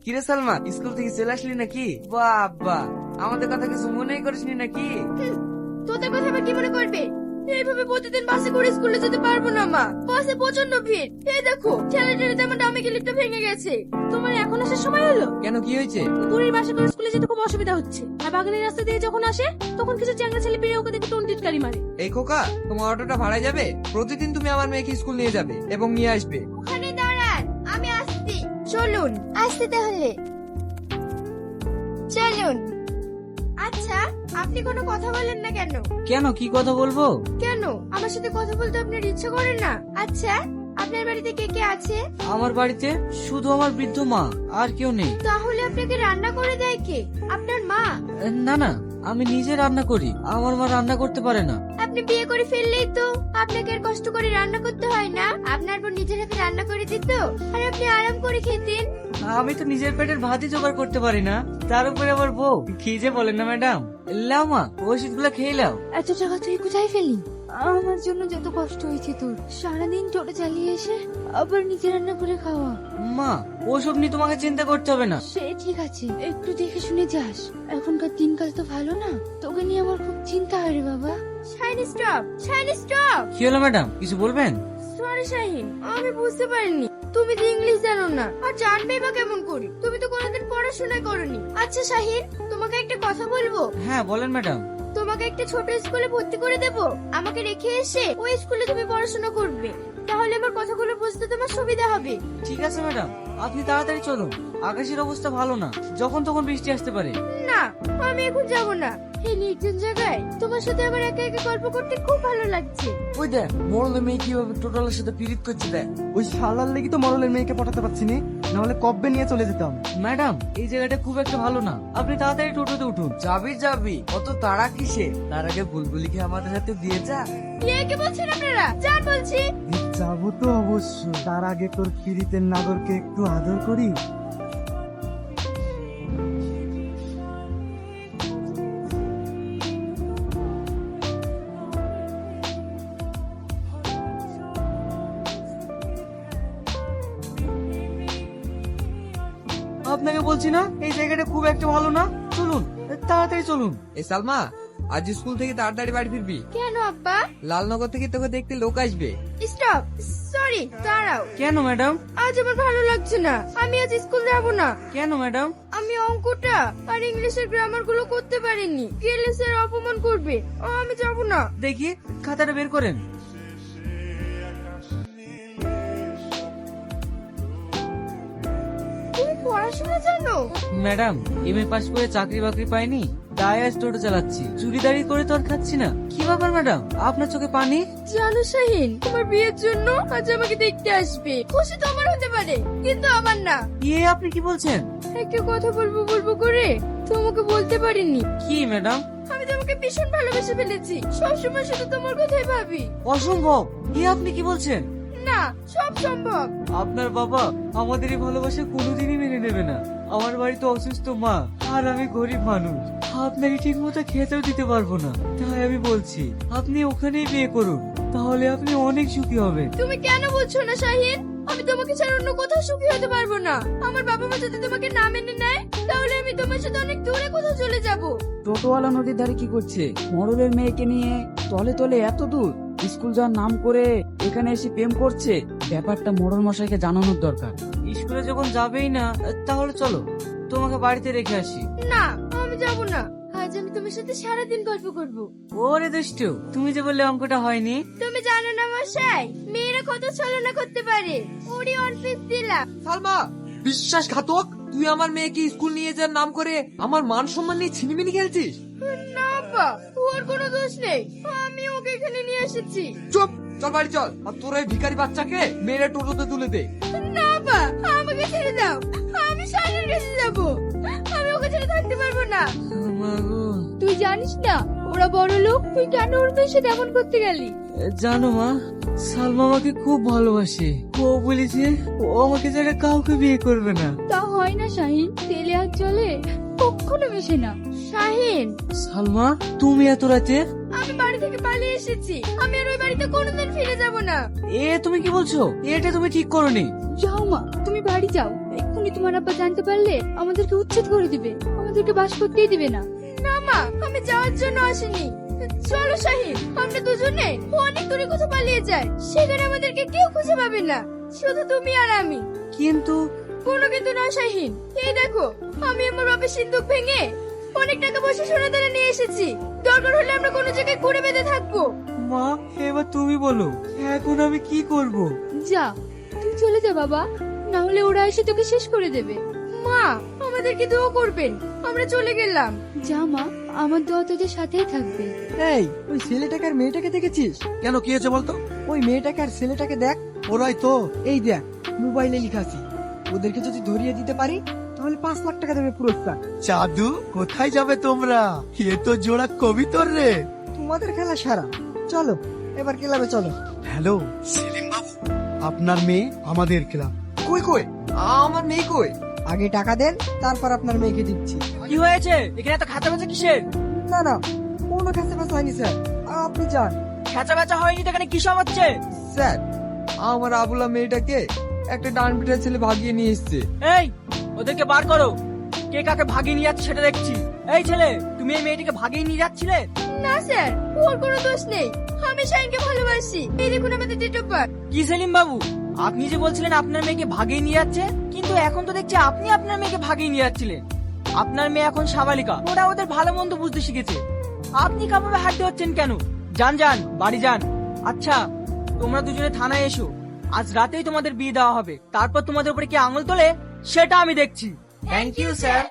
কিরে সালমা, স্কুল থেকে চলে আসলি নাকি? বাবা, আমাদের কথা কিছু মনেই করিসনি নাকি? তোদের কথা আবার কি মনে করবে? এইভাবে প্রতিদিন বাসে করে স্কুলে যেতে পারবো না মা, বাসে প্রচন্ড ভিড়। এই দেখো ঠেলে আমার ডামি ক্লিপটা ভেঙে গেছে। তোমার এখন আসার সময় হলো? কেন, কি হয়েছে? দূরের বাসে করে স্কুলে যেতে খুব অসুবিধা হচ্ছে, আর বাগানের রাস্তা দিয়ে যখন আসে তখন কিছু চ্যাংড়া ছেলে পেয়ে ওকে দেখে টন্টিটকারি মারে। এই খোকা, তোমার অটোটা ভাড়ায় যাবে? প্রতিদিন তুমি আমার মেয়েকে স্কুল নিয়ে যাবে এবং নিয়ে আসবে। ওখানে দাঁড়ান, আমি আসছি। চলুন আসতে তাহলে চলুন। আচ্ছা, আপনি কোনো কথা বলেন না কেন? কেন, কি কথা বলবো? কেন আমার সাথে কথা বলতে আপনার ইচ্ছা করে না? আচ্ছা, আপনার বাড়িতে কে কে আছে? আমার বাড়িতে শুধু আমার বৃদ্ধ মা, আর কেউ নেই। তাহলে আপনাকে রান্না করে দেয় কে? আপনার মা? না না, আমি নিজে রান্না করি, আমার মা রান্না করতে পারে না। আপনি বিয়ে করে ফেললেই তো আপনাকে আর কষ্ট করে রান্না করতে হয় না। আপনার বোন নিজের হাতে রান্না করে দিত, আর আপনি আরাম করে খেতেন। আমি তো নিজের পেটের ভাতই জোগাড় করতে পারি না, তার উপরে আবার বউ। কি যে বলেন না ম্যাডাম। লাও মা, ওষুধ গুলা খেয়ে লাও। এত টাকা তুই কোথায় ফেলি? আমার জন্য যত কষ্ট হয়েছে তোর, সারাদিন টোটো চালিয়ে এসে আবার নিজে রান্না করে খাওয়া। মা, ওসব নিয়ে তোমাকে চিন্তা করতে হবে না। সে ঠিক আছে, একটু দেখে শুনে যাস। এখনকার দিনকাল তো ভালো না, তোকে নিয়ে আমার খুব চিন্তা হয় রে বাবা। Shine stop, shine stop. কি হলো ম্যাডাম, কিছু বলবেন? সরি শাহিন, আমি বুঝতে পারিনি তুমি তো ইংলিশ জানো না, আর জানবে বা কেমন করি? তুমি তো কোনোদিন পড়াশোনা করনি। আচ্ছা শাহিন, তোমাকে একটা কথা বলবো। হ্যাঁ বলেন ম্যাডাম। তোমাকে একটা ছোট স্কুলে ভর্তি করে দেবো, আমাকে রেখে এসে ওই স্কুলে তুমি পড়াশোনা করবে। তাহলে আমার কথাগুলো বুঝতে তোমার সুবিধা হবে। ঠিক আছে ম্যাডাম, আপনি তাড়াতাড়ি চলুন, আকাশের অবস্থা ভালো না, যখন তখন বৃষ্টি আসতে পারে। না, আমি এখন যাব না। এই নির্জন জায়গায় তোমার সাথে আমার একা একা গল্প করতে খুব ভালো লাগছে। ওই দেখ, মরলের মেয়ে কিভাবে টোটালের সাথে পিরিত করছে দেখ। ওই শালার লেগে তো মরলের মেয়েকে পটাতে পারছি না, নাহলে কব্বে নিয়ে চলে যেতাম। ম্যাডাম, এই জায়গাটা খুব একটা ভালো না, আপনি তাড়াতাড়ি টোটোতে উঠুন। যাবি, অত তাড়া কিসে? তার আগে বুলবুলিকে আমাদের সাথে দিয়ে যা। কে বলছেন আপনারা? যান বলছি। যাবো তো অবশ্য, তার আগে তোর পিরিতের নাগরকে একটু আদর করি। আপনাকে বলছি না, এই জায়গাটা খুব একটা ভালো না, চলুন তাড়াতাড়ি চলুন। এই সালমা, আজ স্কুল থেকে তাড়াতাড়ি বাড়ি ফিরবি। কেন আব্বা? লালনগর থেকে তোকে দেখতে লোক আসবে। স্টপ, সরি, দাঁড়াও। কেন ম্যাডাম? আজ আমার ভালো লাগছে না, আমি আজ স্কুল যাব না। কেন ম্যাডাম? আমি অঙ্কটা আর ইংলিশের গ্রামার গুলো করতে পারিনি, গেলে স্যার অপমান করবে। আমি যাব না। দেখি খাতাটা বের করেন। তুমি পড়াশোনা জানো? ম্যাডাম, এমএ পাস করে চাকরি বাকরি পাইনি, তাই আজ টোটো চালাচ্ছি, চুরিদারি করে তো আর খাচ্ছি না। কি ব্যাপার ম্যাডাম, আপনার চোখে পানি? জানো শাহিন, তোমার বিয়ের জন্য আজ আমাকে দেখতে আসবে। খুশি তোমার হতে পারে, কিন্তু আমার না। আপনি কি বলছেন? একটা কথা বলবো বলবো করে তোমাকে বলতে পারিনি। কি ম্যাডাম? আমি তোমাকে ভীষণ ভালোবেসে ফেলেছি, সবসময় শুধু তোমার কথাই ভাবি। অসম্ভব, আপনি কি বলছেন? না, সব সম্ভব। আপনার বাবা আমাদের এই ভালোবাসা কোনোদিনই মেনে নেবে না। আমার বাড়িতে অসুস্থ মা, আর আমি গরিব মানুষ, আপনাকে ঠিক মতো খেতেও দিতে পারবো না। তাই আমি বলছি, আপনি ওখানেই বিয়ে করুন, তাহলে আপনি অনেক সুখী হবেন। তুমি কেন বলছো না শাহিন? আমি তোমাকে ছাড়া অন্য কোথাও সুখী হতে পারবো না। আমার বাবা মা যদি তোমাকে না মেনে নেয়, তাহলে আমি তোমার সাথে অনেক দূরে কোথাও চলে যাব। টোটোওয়ালা নদীর ধারে কি করছে? মরলের মেয়েকে নিয়ে তলে তলে এত দূর স্কুল যাওয়ার নাম করে এখানে এসে প্রেম করছে। ব্যাপারটা মোড়ল মশাইকে জানানোর দরকার। স্কুলে যখন যাবেই না, তাহলে চলো তোমাকে বাড়িতে রেখে আসি। না, আমি যাব না। আজ আমি তোমার সাথে সারাদিন গল্প করব। ওরে দুষ্টু, তুমি যে বললে অঙ্কটা হয়নি। তুমি জানো না মশাই, মেয়েরা কত ছলনা করতে পারে। ওরই অনফিস দিলাম। সালমা, বিশ্বাসঘাতক! তুই আমার মেয়েকে স্কুল নিয়ে যাওয়ার নাম করে আমার মান সম্মান নিয়ে ছিনিমিনি খেলছিস। না বাবা, ওর কোনো দোষ নেই, আমি ওকে এখানে নিয়ে এসেছি। চুপ, চল বাড়ি চল। আর তোর এই ভিখারি বাচ্চাকে মেরে টোটোতে তুলে দে। না বাবা, আমাকে ছেড়ে দাও, আমি শাহিনের কাছে যাব। আমি ওকে ছেড়ে থাকতে পারবো না। তুই জানিস না ওরা বড় লোক, তুই কেন ওর মেয়ের সাথে এমন করতে গেলি? জানো মা, সালমা আমাকে খুব ভালোবাসে। ও বলেছে ও আমাকে ছাড়া কাউকে বিয়ে করবে না। তা হয় না শাহিন, তেলে আর জলে কখনো মেশে না। শাহিন, সালমা, তুমি এত রাতে? আমি বাড়ি থেকে পালিয়ে এসেছি, আমি আর ওই বাড়িতে কোনোদিন ফিরে যাব না। তুমি কি বলছো? এটা তুমি ঠিক করোনি। যাও মা, তুমি বাড়ি যাও, এক্ষুনি তোমার আব্বা জানতে পারলে আমাদেরকে উচ্ছেদ করে দিবে, আমাদেরকে বাস করতেই দিবে না। না মা, আমি যাওয়ার জন্য আসিনি। চলো শাহিন, আমরা দুজনে অনেক দূরে কোথাও পালিয়ে যাই, সেখানে আমাদেরকে কেউ খুঁজে পাবে না, শুধু তুমি আর আমি। কিন্তু কোনো কিন্তু না শাহিন, এই দেখো আমি আমার বাপের সিন্দুক ভেঙে অনেক টাকা পয়সা সোনা দানা নিয়ে এসেছি, দরকার হলে আমরা কোনো জায়গায় ঘুরে বেঁধে থাকবো। মা, এবার তুমি বলো এখন আমি কি করব? যা, তুই চলে যা বাবা, না হলে ওরা এসে তোকে শেষ করে দেবে। মা, আমাদেরকে দোয়া করবেন, আমরা চলে গেলাম। যা মা, আমার দোয়া তোদের সাথেই থাকবে। এই, ওই ছেলেটাকে আর মেয়েটাকে দেখেছিস? কেন কি হয়েছে বলতো? ওই মেয়েটাকে আর ছেলেটাকে দেখ, ওরাই তো। এই দেখ, মোবাইলে লিখা আছে, ওদেরকে যদি ধরিয়ে দিতে পারি তাহলে 5 লাখ টাকা দেবে পুরস্কার। জাদু, কোথায় যাবে তোমরা? এ তো জোড়া কবিতর রে। তোমাদের খেলা সারা, চলো এবার ক্লাবে চলো। হ্যালো সেলিম বাবু, আপনার মেয়ে আমাদের ক্লাব। কই কই আমার মেয়ে কই? আগে টাকা দেন, তারপর আপনার মেয়েকে দিচ্ছি। কি হয়েছে এখানে এত খাতা বেচা কিসের? না না, কোনো কাছে পাস হয়নি স্যার, আপনি যান। খেচা বেচা হয়নি তো এখানে কি সব হচ্ছে? স্যার, আমার আবুলা মেয়েটাকে একটা ডান পিটার ছেলে ভাগিয়ে নিয়ে এসছে। এই, ওদেরকে বার করো, কে কাকে ভাগিয়ে নিয়ে যাচ্ছে সেটা দেখছি। এই ছেলে, তুমি এই মেয়েটিকে ভাগিয়ে নিয়ে যাচ্ছিলে? না স্যার, ওর কোনো দোষ নেই, আমি শাহিনকে ভালোবাসি। এই দেখুন আমাদের ডেট অফ বার্থ। কি সেলিম বাবু, আপনি যে বলছিলেন আপনার মেয়েকে ভাগিয়ে নিয়ে যাচ্ছে, কিন্তু এখন তো দেখছি আপনি আপনার মেয়েকে ভাগিয়ে নিয়ে যাচ্ছিলেন। আপনার মেয়ে এখন সাবালিকা, ওরা ওদের ভালো মন্দ বুঝতে শিখেছে, আপনি কাভাবে হাঁটতে হচ্ছেন কেন? যান যান, বাড়ি যান। আচ্ছা, তোমরা দুজনে থানায় এসো, আজ রাতেই তোমাদের বিয়ে দেওয়া হবে, তারপর তোমাদের উপরে কি আঙুল তোলে সেটা আমি দেখছি। Thank you sir.